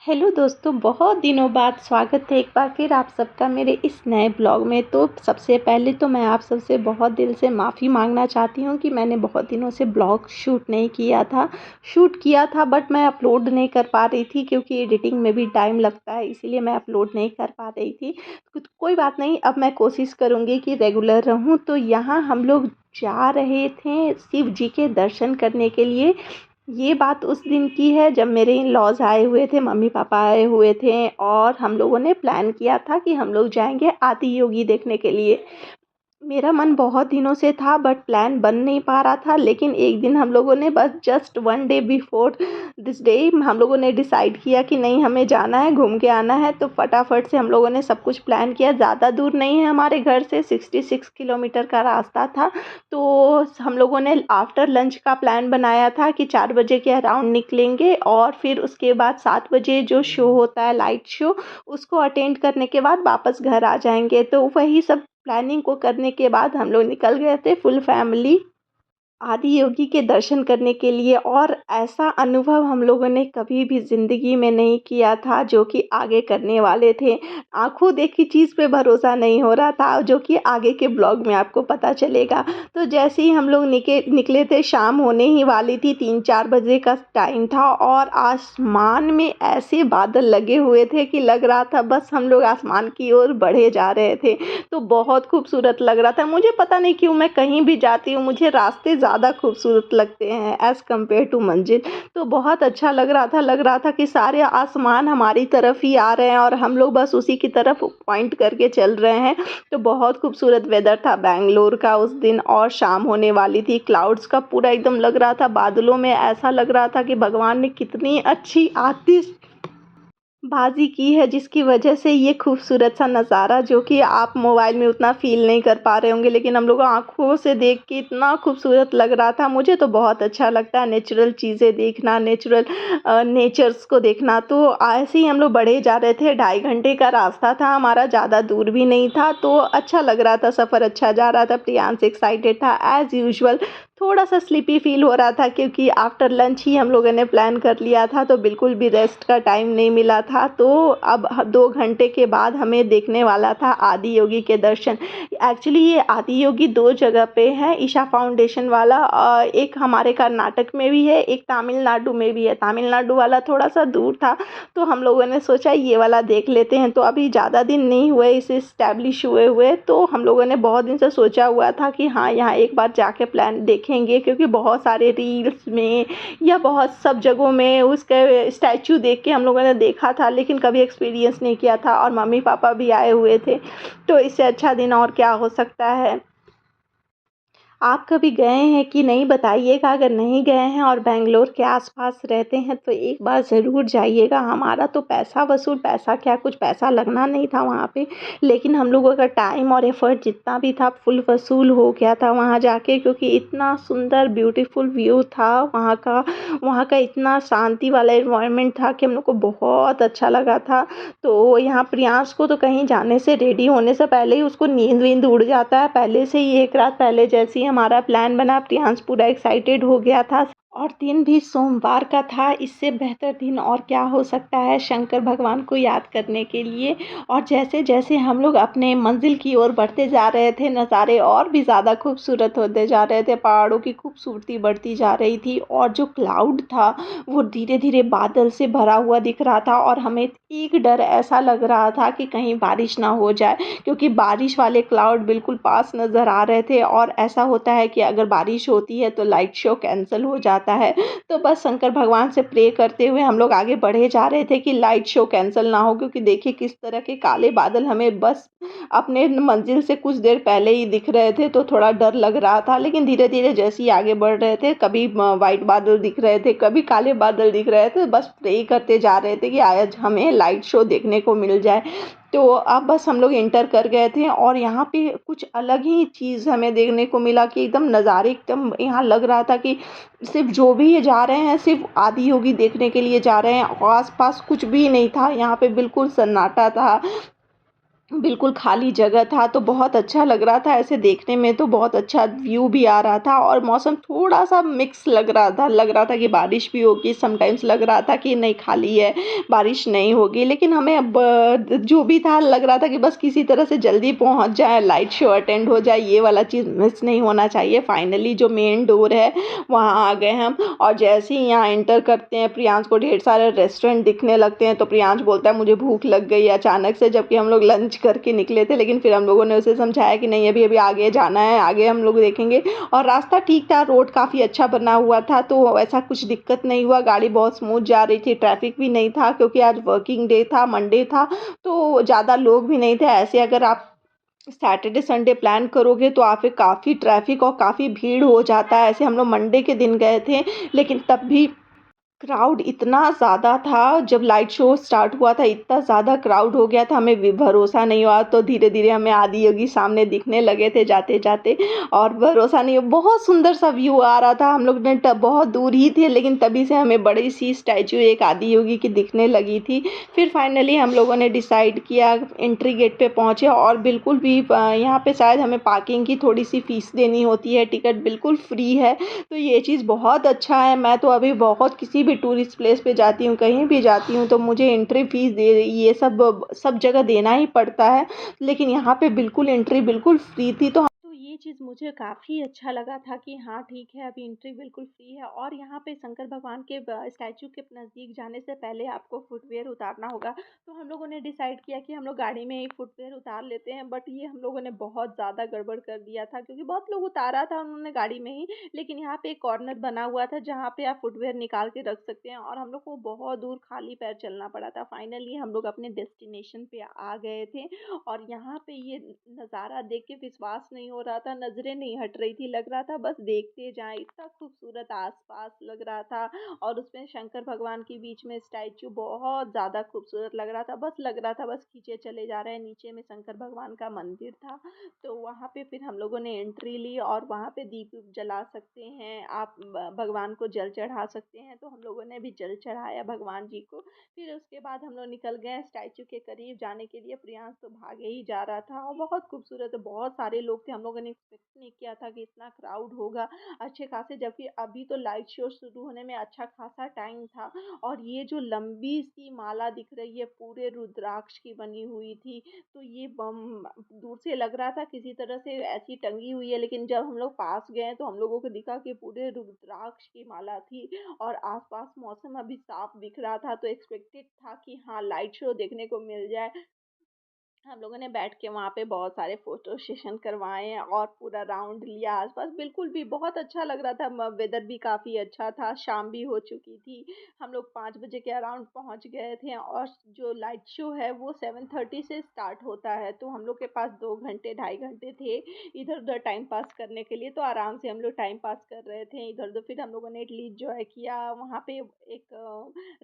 Hello दोस्तों, बहुत दिनों बाद स्वागत है एक बार फिर आप सबका मेरे इस नए ब्लॉग में। तो सबसे पहले तो मैं आप सबसे बहुत दिल से माफ़ी मांगना चाहती हूँ कि मैंने बहुत दिनों से ब्लॉग शूट नहीं किया था। शूट किया था बट मैं अपलोड नहीं कर पा रही थी क्योंकि एडिटिंग में भी टाइम लगता है, इसीलिए मैं अपलोड नहीं कर पा रही थी। कोई बात नहीं, अब मैं कोशिश करूँगी कि रेगुलर रहूँ। तो यहाँ हम लोग जा रहे थे शिव जी के दर्शन करने के लिए। ये बात उस दिन की है जब मेरे इन-लॉज़ आए हुए थे, मम्मी-पापा आए हुए थे और हम लोगों ने प्लान किया था कि हम लोग जाएँगे आदि योगी देखने के लिए। मेरा मन बहुत दिनों से था बट प्लान बन नहीं पा रहा था, लेकिन एक दिन हम लोगों ने बस just 1 day before this day हम लोगों ने डिसाइड किया कि नहीं, हमें जाना है, घूम के आना है। तो फटाफट से हम लोगों ने सब कुछ प्लान किया। ज़्यादा दूर नहीं है हमारे घर से, 66 किलोमीटर का रास्ता था। तो हम लोगों ने आफ्टर लंच का प्लान बनाया था कि 4 बजे के अराउंड निकलेंगे और फिर उसके बाद 7 बजे जो शो होता है लाइट शो, उसको अटेंड करने के बाद वापस घर आ जाएँगे। तो वही सब प्लानिंग को करने के बाद हम लोग निकल गए थे फुल फैमिली आदि योगी के दर्शन करने के लिए। और ऐसा अनुभव हम लोगों ने कभी भी ज़िंदगी में नहीं किया था जो कि आगे करने वाले थे। आँखों देखी चीज़ पे भरोसा नहीं हो रहा था, जो कि आगे के ब्लॉग में आपको पता चलेगा। तो जैसे ही हम लोग निकले थे, शाम होने ही वाली थी, 3-4 बजे का टाइम था और आसमान में ऐसे बादल लगे हुए थे कि लग रहा था बस हम लोग आसमान की ओर बढ़े जा रहे थे। तो बहुत खूबसूरत लग रहा था। मुझे पता नहीं क्यों, मैं कहीं भी जाती हूँ मुझे रास्ते ज़्यादा खूबसूरत लगते हैं एज़ कम्पेयर टू मंज़िल। तो बहुत अच्छा लग रहा था कि सारे आसमान हमारी तरफ ही आ रहे हैं और हम लोग बस उसी की तरफ पॉइंट करके चल रहे हैं। तो बहुत खूबसूरत वेदर था बैंगलोर का उस दिन और शाम होने वाली थी। क्लाउड्स का पूरा एकदम लग रहा था, बादलों में ऐसा लग रहा था कि भगवान ने कितनी अच्छी आतिश बाजी की है, जिसकी वजह से ये खूबसूरत सा नज़ारा, जो कि आप मोबाइल में उतना फ़ील नहीं कर पा रहे होंगे, लेकिन हम लोग आँखों से देख के इतना खूबसूरत लग रहा था। मुझे तो बहुत अच्छा लगता है नेचुरल चीज़ें देखना, नेचर्स को देखना। तो ऐसे ही हम लोग बढ़े जा रहे थे, 2.5 घंटे का रास्ता था हमारा, ज़्यादा दूर भी नहीं था। तो अच्छा लग रहा था, सफ़र अच्छा जा रहा था। प्रियांश एक्साइटेड था एज़ यूजुअल। थोड़ा-सा स्लीपी फ़ील हो रहा था क्योंकि आफ्टर लंच ही हम लोगों ने प्लान कर लिया था, तो बिल्कुल भी रेस्ट का टाइम नहीं मिला था। तो अब 2 घंटे के बाद हमें देखने वाला था आदि योगी के दर्शन। एक्चुअली ये आदि योगी 2 जगह पे है, ईशा फाउंडेशन वाला एक हमारे कर्नाटक में भी है, एक तमिलनाडु में भी है। तमिलनाडु वाला थोड़ा-सा दूर था, तो हम लोगों ने सोचा ये वाला देख लेते हैं। तो अभी ज़्यादा दिन नहीं हुए इसे इस्टैब्लिश हुए, तो हम लोगों ने बहुत दिन से सोचा हुआ था कि हाँ, यहाँ एक बार जाके प्लान देखेंगे, क्योंकि बहुत सारे रील्स में या बहुत सब जगहों में उसके स्टैचू देख के हम लोगों ने देखा था, लेकिन कभी एक्सपीरियंस नहीं किया था और मम्मी-पापा भी आए हुए थे। तो इससे अच्छा दिन और क्या हो सकता है। आप कभी गए हैं कि नहीं बताइएगा, अगर नहीं गए हैं और बैंगलोर के आस-पास रहते हैं तो एक बार ज़रूर जाइएगा। हमारा तो पैसा वसूल, पैसा क्या, कुछ पैसा लगना नहीं था वहाँ पे, लेकिन हम लोगों का टाइम और एफ़र्ट जितना भी था फुल वसूल हो गया था वहाँ जाके, क्योंकि इतना सुंदर ब्यूटीफुल व्यू था वहाँ का इतना शांति वाला एनवायरनमेंट था कि हम लोग को बहुत अच्छा लगा था। तो यहाँ प्रियांश को तो कहीं जाने से, रेडी होने से पहले ही उसको नींद-वींद उड़ जाता है। पहले से ही 1 रात पहले जैसे ही हमारा प्लान बना, प्रियांश पूरा एक्साइटेड हो गया था। और दिन भी सोमवार का था, इससे बेहतर दिन और क्या हो सकता है शंकर भगवान को याद करने के लिए। और जैसे-जैसे हम लोग अपने मंज़िल की ओर बढ़ते जा रहे थे, नज़ारे और भी ज़्यादा खूबसूरत होते जा रहे थे, पहाड़ों की खूबसूरती बढ़ती जा रही थी और जो क्लाउड था, वो धीरे-धीरे बादल से भरा हुआ दिख रहा था और हमें एक डर ऐसा लग रहा था कि कहीं बारिश ना हो जाए, क्योंकि बारिश वाले क्लाउड बिल्कुल पास नज़र आ रहे थे। और ऐसा होता है कि अगर बारिश होती है तो लाइट शो कैंसल हो जाता है। तो बस शंकर भगवान से प्रे करते हुए हम लोग आगे बढ़े जा रहे थे कि लाइट शो कैंसल ना हो, क्योंकि देखिए किस तरह के काले बादल हमें बस अपने मंजिल से कुछ देर पहले ही दिख रहे थे। तो थोड़ा डर लग रहा था, लेकिन धीरे-धीरे जैसे ही आगे बढ़ रहे थे, कभी वाइट बादल दिख रहे थे, कभी काले बादल दिख रहे थे, बस प्रे करते जा रहे थे कि आज हमें लाइट शो देखने को मिल जाए। तो अब बस हम लोग एंटर कर गए थे और यहाँ पे कुछ अलग ही चीज़ हमें देखने को मिला कि एकदम नज़ारे, एकदम यहाँ लग रहा था कि सिर्फ जो भी ये जा रहे हैं सिर्फ आदि योगी देखने के लिए जा रहे हैं। आस-पास कुछ भी नहीं था, यहाँ पे बिल्कुल सन्नाटा था। बिल्कुल खाली जगह था, तो बहुत अच्छा लग रहा था ऐसे देखने में, तो बहुत अच्छा व्यू भी आ रहा था और मौसम थोड़ा-सा मिक्स लग रहा था कि बारिश भी होगी, समटाइम्स लग रहा था कि नहीं खाली है, बारिश नहीं होगी। लेकिन हमें अब जो भी था लग रहा था कि बस किसी तरह से जल्दी पहुँच जाए, लाइट शो अटेंड हो जाए, ये वाला चीज़ मिस नहीं होना चाहिए। फाइनली जो मेन डोर है, वहाँ आ गए हम और जैसे ही यहाँ एंटर करते हैं, प्रियांश को ढेर सारे रेस्टोरेंट दिखने लगते हैं, तो प्रियांश बोलता है मुझे भूख लग गई है अचानक से, जबकि हम लोग लंच करके निकले थे। लेकिन फिर हम लोगों ने उसे समझाया कि नहीं अभी अभी आगे जाना है, आगे हम लोग देखेंगे। और रास्ता ठीक था, रोड काफ़ी अच्छा बना हुआ था, तो ऐसा कुछ दिक्कत नहीं हुआ, गाड़ी बहुत स्मूथ जा रही थी, ट्रैफिक भी नहीं था क्योंकि आज वर्किंग डे था, मंडे था, तो ज़्यादा लोग भी नहीं थे। ऐसे अगर आप सैटरडे संडे प्लान करोगे तो आप पे काफ़ी ट्रैफिक और काफ़ी भीड़ हो जाता है। ऐसे हम लोग मंडे के दिन गए थे, लेकिन तब भी क्राउड इतना ज़्यादा था, जब लाइट शो स्टार्ट हुआ था इतना ज़्यादा क्राउड हो गया था, हमें भी भरोसा नहीं हुआ, तो धीरे-धीरे हमें आदियोगी सामने दिखने लगे थे जाते-जाते और भरोसा नहीं हुआ, बहुत सुंदर सा व्यू आ रहा था। हम लोग ने तब बहुत दूर ही थे, लेकिन तभी से हमें बड़ी-सी स्टैच्यू एक आदियोगी की दिखने लगी थी। फिर फाइनली हम लोगों ने डिसाइड किया, एंट्री गेट पे पहुँचे और बिल्कुल भी यहाँ पे शायद हमें पार्किंग की थोड़ी-सी फ़ीस देनी होती है, टिकट बिल्कुल फ्री है। तो ये चीज़ बहुत अच्छा है। मैं तो अभी बहुत किसी भी टूरिस्ट प्लेस पे जाती हूँ, कहीं भी जाती हूँ तो मुझे एंट्री फ़ीस दे ये सब जगह देना ही पड़ता है। लेकिन यहाँ पे बिल्कुल एंट्री बिल्कुल फ्री थी, तो ये चीज़ मुझे काफ़ी अच्छा लगा था कि हाँ ठीक है, अभी एंट्री बिल्कुल फ्री है और यहाँ पे शंकर भगवान के स्टैचू के नज़दीक जाने से पहले आपको फुटवियर उतारना होगा। तो हम लोगों ने डिसाइड किया कि हम लोग गाड़ी में ही फुटवियर उतार लेते हैं, बट ये हम लोगों ने बहुत ज़्यादा गड़बड़ कर दिया था क्योंकि बहुत लोग उतारा था उन्होंने गाड़ी में ही, लेकिन यहाँ पे एक कॉर्नर बना हुआ था जहाँ पे आप फुटवियर निकाल के रख सकते हैं और हम लोग को बहुत दूर खाली पैर चलना पड़ा था। फाइनली हम लोग अपने डेस्टिनेशन पे आ गए थे और यहाँ पे ये नज़ारा देख के विश्वास नहीं हो रहा था, नज़रें नहीं हट रही थी, लग रहा था बस देखते जाएं, इतना खूबसूरत आसपास लग रहा था। और उसमें शंकर भगवान के बीच में स्टैचू बहुत ज़्यादा खूबसूरत लग रहा था, बस लग रहा था बस खींचे चले जा रहे हैं। नीचे में शंकर भगवान का मंदिर था, तो वहाँ पे फिर हम लोगों ने एंट्री ली और वहाँ पे दीप उप जला सकते हैं आप, भगवान को जल चढ़ा सकते हैं, तो हम लोगों ने भी जल चढ़ाया भगवान जी को। फिर उसके बाद हम लोग निकल गए स्टैचू के करीब जाने के लिए। प्रियांश तो भागे ही जा रहा था और बहुत खूबसूरत बहुत सारे लोग थे, हम लोगों ने एक्सपेक्ट नहीं किया था कि इतना क्राउड होगा अच्छे खासे, जबकि अभी तो लाइट शो शुरू होने में अच्छा खासा टाइम था। और ये जो लंबी सी माला दिख रही है पूरे रुद्राक्ष की बनी हुई थी, तो ये बम दूर से लग रहा था किसी तरह से ऐसी टंगी हुई है, लेकिन जब हम लोग पास गए तो हम लोगों को दिखा कि पूरे रुद्राक्ष की माला थी और आसपास मौसम अभी साफ दिख रहा था, तो एक्सपेक्टेड था कि हाँ लाइट शो देखने को मिल जाए। हम लोगों ने बैठ के वहाँ पे बहुत सारे फ़ोटो सेशन करवाए हैं और पूरा राउंड लिया आस-पास, बिल्कुल भी बहुत अच्छा लग रहा था। वेदर भी काफ़ी अच्छा था, शाम भी हो चुकी थी। हम लोग 5 बजे के अराउंड पहुँच गए थे और जो लाइट शो है वो 7:30 से स्टार्ट होता है, तो हम लोग के पास 2 घंटे, ढाई घंटे थे इधर-उधर टाइम पास करने के लिए, तो आराम से हम लोग टाइम पास कर रहे थे इधर-उधर। फिर हम लोगों ने इटली एन्जॉय किया। वहाँ पे एक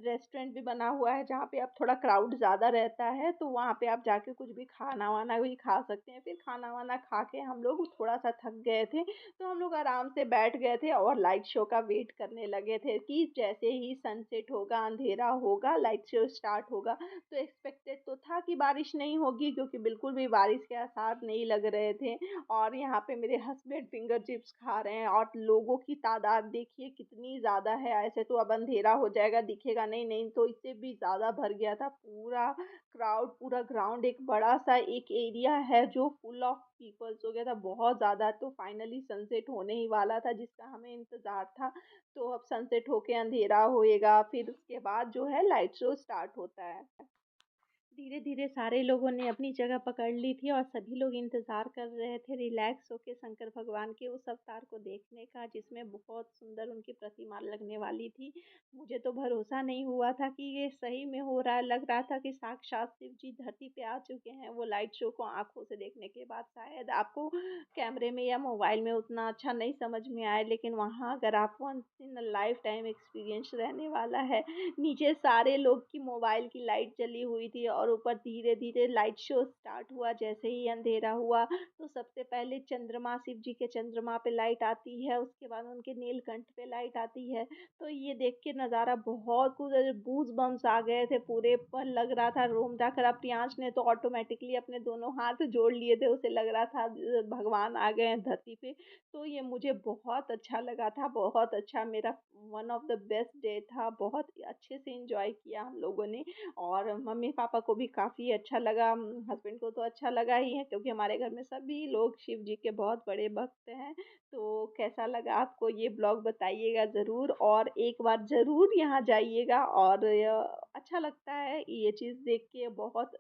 रेस्टोरेंट भी बना हुआ है जहाँ पे अब थोड़ा क्राउड ज़्यादा रहता है, तो वहाँ पे आप जाके कुछ भी खाना वाना भी खा सकते हैं। फिर खाना वाना खा के हम लोग थोड़ा सा थक गए थे, तो हम लोग आराम से बैठ गए थे और लाइट शो का वेट करने लगे थे कि जैसे ही सनसेट होगा, अंधेरा होगा, लाइट शो स्टार्ट होगा। तो एक्सपेक्टेड तो था कि बारिश नहीं होगी क्योंकि बिल्कुल भी बारिश के आसार नहीं लग रहे थे। और यहाँ पे मेरे हस्बैंड फिंगर चिप्स खा रहे हैं और लोगों की तादाद देखिए कितनी ज़्यादा है। ऐसे तो अब अंधेरा हो जाएगा, दिखेगा नहीं, नहीं तो इससे भी ज़्यादा भर गया था पूरा क्राउड, पूरा ग्राउंड एक बड़ा सा एक एरिया है जो फुल ऑफ पीपल्स हो गया था बहुत ज़्यादा। तो फाइनली सनसेट होने ही वाला था जिसका हमें इंतज़ार था। तो अब सनसेट होके अंधेरा होएगा, फिर उसके बाद जो है लाइट शो स्टार्ट होता है। धीरे-धीरे सारे लोगों ने अपनी जगह पकड़ ली थी और सभी लोग इंतज़ार कर रहे थे रिलैक्स होके शंकर भगवान के उस अवतार को देखने का, जिसमें बहुत सुंदर उनकी प्रतिमा लगने वाली थी। मुझे तो भरोसा नहीं हुआ था कि ये सही में हो रहा है, लग रहा था कि साक्षात शिव जी धरती पे आ चुके हैं। वो लाइट शो को आँखों से देखने के बाद शायद आपको कैमरे में या मोबाइल में उतना अच्छा नहीं समझ में आए, लेकिन वहाँ अगर आप once in a life time experience रहने वाला है। नीचे सारे लोग की मोबाइल की लाइट जली हुई थी और और ऊपर धीरे धीरे लाइट शो स्टार्ट हुआ। जैसे ही अंधेरा हुआ तो सबसे पहले चंद्रमा, शिव जी के चंद्रमा पे लाइट आती है, उसके बाद उनके नीलकंठ पे लाइट आती है। तो ये देख के नज़ारा बहुत कुछ, गूज बम्स आ गए थे पूरे पर, लग रहा था रोम जाकर। अब प्रियांश ने तो ऑटोमेटिकली अपने दोनों हाथ जोड़ लिए थे, उसे लग रहा था भगवान आ गए हैं धरती पे। तो ये मुझे बहुत अच्छा लगा था, बहुत अच्छा, मेरा one of the best day था। बहुत अच्छे से इंजॉय किया हम लोगों ने, और मम्मी पापा को भी काफ़ी अच्छा लगा, हस्बैंड को तो अच्छा लगा ही है क्योंकि हमारे घर में सभी लोग शिव जी के बहुत बड़े भक्त हैं। तो कैसा लगा आपको ये ब्लॉग बताइएगा ज़रूर, और एक बार ज़रूर यहाँ जाइएगा। और अच्छा लगता है ये चीज़ देख के, बहुत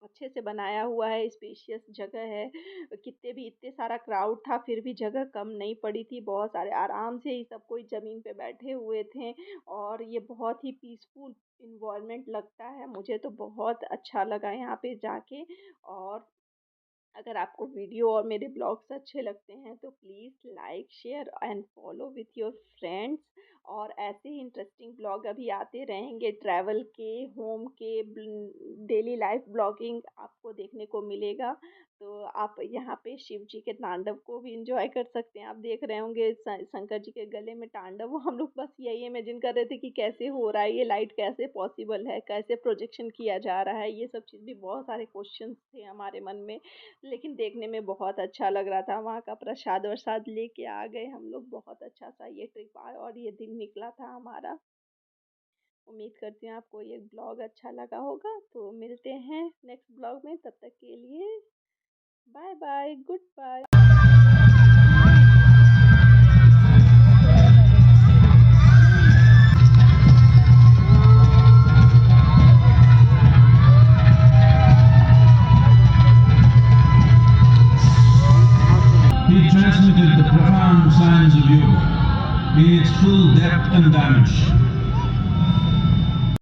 अच्छे से बनाया हुआ है, स्पेशियस जगह है। कितने भी, इतने सारा क्राउड था फिर भी जगह कम नहीं पड़ी थी, बहुत सारे आराम से ही सब कोई ज़मीन पे बैठे हुए थे। और ये बहुत ही पीसफुल इन्वायरमेंट लगता है, मुझे तो बहुत अच्छा लगा यहाँ पे जाके। और अगर आपको वीडियो और मेरे ब्लॉग्स अच्छे लगते हैं तो please like, share and follow with your friends. और ऐसे ही इंटरेस्टिंग ब्लॉग अभी आते रहेंगे, ट्रैवल के, होम के, डेली लाइफ ब्लॉगिंग आपको देखने को मिलेगा। तो आप यहाँ पे शिव जी के तांडव को भी इंजॉय कर सकते हैं। आप देख रहे होंगे शंकर जी के गले में तांडव, हम लोग बस यही इमेजिन कर रहे थे कि कैसे हो रहा है, ये लाइट कैसे पॉसिबल है, कैसे प्रोजेक्शन किया जा रहा है, ये सब चीज़ भी बहुत सारे क्वेश्चंस थे हमारे मन में। लेकिन देखने में बहुत अच्छा लग रहा था, वहाँ का प्रसाद वरसाद लेके आ गए हम लोग। बहुत अच्छा सा ये ट्रिप और ये दिन निकला था हमारा। उम्मीद करती हूँ आपको ये ब्लॉग अच्छा लगा होगा। तो मिलते हैं नेक्स्ट ब्लॉग में, तब तक के लिए bye bye, good bye. He transmitted the profound science of yoga in its full depth and dimension.